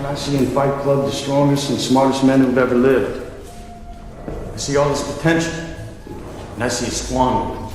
I see in Fight Club the strongest and smartest men who've ever lived. I see all this potential, and I see it squandered.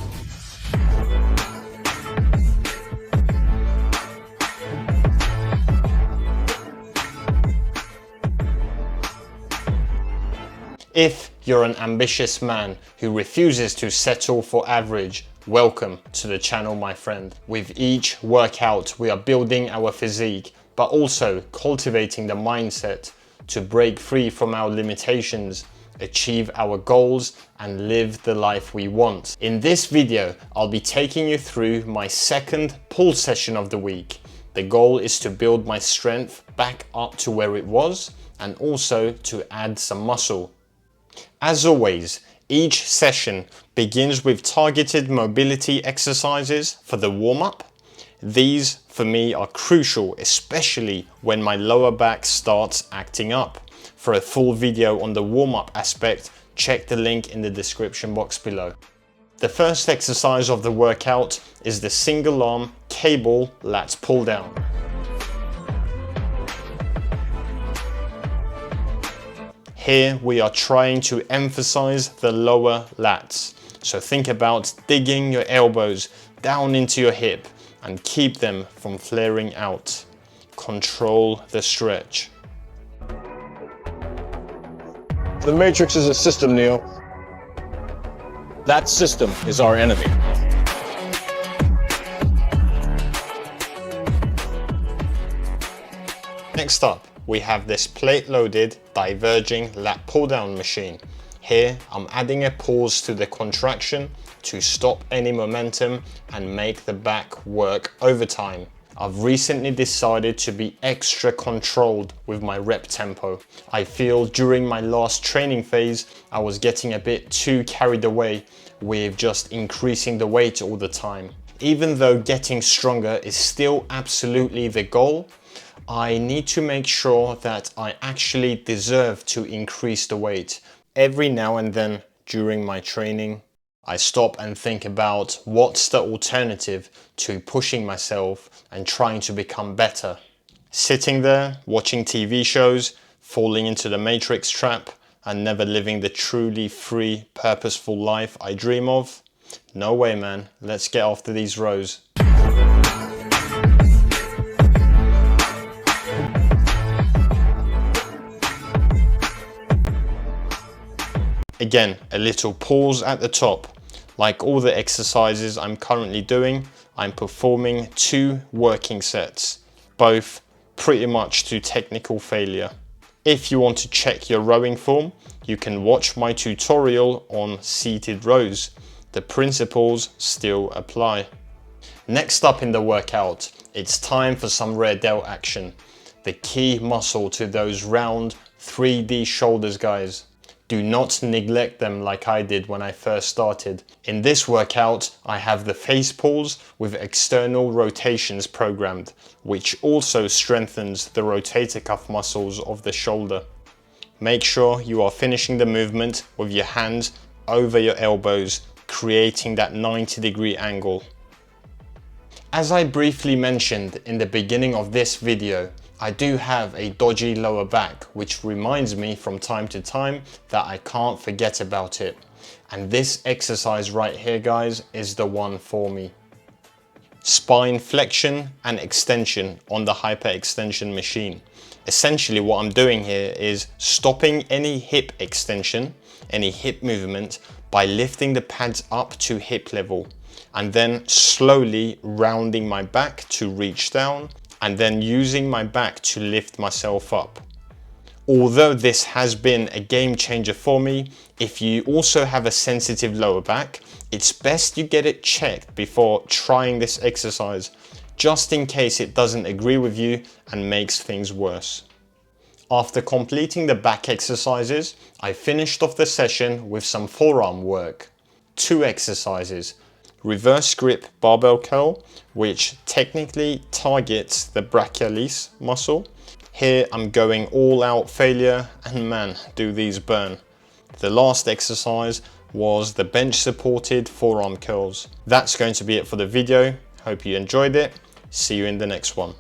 If you're an ambitious man who refuses to settle for average, welcome to the channel, my friend. With each workout, we are building our physique, but also cultivating the mindset to break free from our limitations, achieve our goals, and live the life we want. In this video, I'll be taking you through my second pull session of the week. The goal is to build my strength back up to where it was, and also to add some muscle. As always, each session begins with targeted mobility exercises for the warm-up. These, for me, are crucial, especially when my lower back starts acting up. For a full video on the warm-up aspect, check the link in the description box below. The first exercise of the workout is the single arm cable lats pull down. Here we are trying to emphasize the lower lats. So think about digging your elbows down into your hip and keep them from flaring out. Control the stretch. The matrix is a system, Neil. That system is our enemy. Next up, we have this plate-loaded diverging lat pull-down machine. Here, I'm adding a pause to the contraction to stop any momentum and make the back work overtime. I've recently decided to be extra controlled with my rep tempo. I feel during my last training phase, I was getting a bit too carried away with just increasing the weight all the time. Even though getting stronger is still absolutely the goal, I need to make sure that I actually deserve to increase the weight. Every now and then during my training, I stop and think about what's the alternative to pushing myself and trying to become better. Sitting there, watching TV shows, falling into the matrix trap, and never living the truly free, purposeful life I dream of? No way, man. Let's get after these rows. Again, a little pause at the top. Like all the exercises I'm currently doing, I'm performing 2 working sets, both pretty much to technical failure. If you want to check your rowing form, you can watch my tutorial on seated rows. The principles still apply. Next up in the workout, it's time for some rear delt action. The key muscle to those round 3D shoulders, guys. Do not neglect them like I did when I first started. In this workout, I have the face pulls with external rotations programmed, which also strengthens the rotator cuff muscles of the shoulder. Make sure you are finishing the movement with your hands over your elbows, creating that 90-degree angle. As I briefly mentioned in the beginning of this video, I do have a dodgy lower back, which reminds me from time to time that I can't forget about it. And this exercise right here, guys, is the one for me. Spine flexion and extension on the hyperextension machine. Essentially what I'm doing here is stopping any hip extension, any hip movement, by lifting the pads up to hip level and then slowly rounding my back to reach down, and then using my back to lift myself up. Although this has been a game changer for me, if you also have a sensitive lower back, it's best you get it checked before trying this exercise, just in case it doesn't agree with you and makes things worse. After completing the back exercises, I finished off the session with some forearm work. 2 exercises. Reverse grip barbell curl, which technically targets the brachialis muscle. Here I'm going all out failure, and man, do these burn. The last exercise was the bench supported forearm curls. That's going to be it for the video. Hope you enjoyed it. See you in the next one.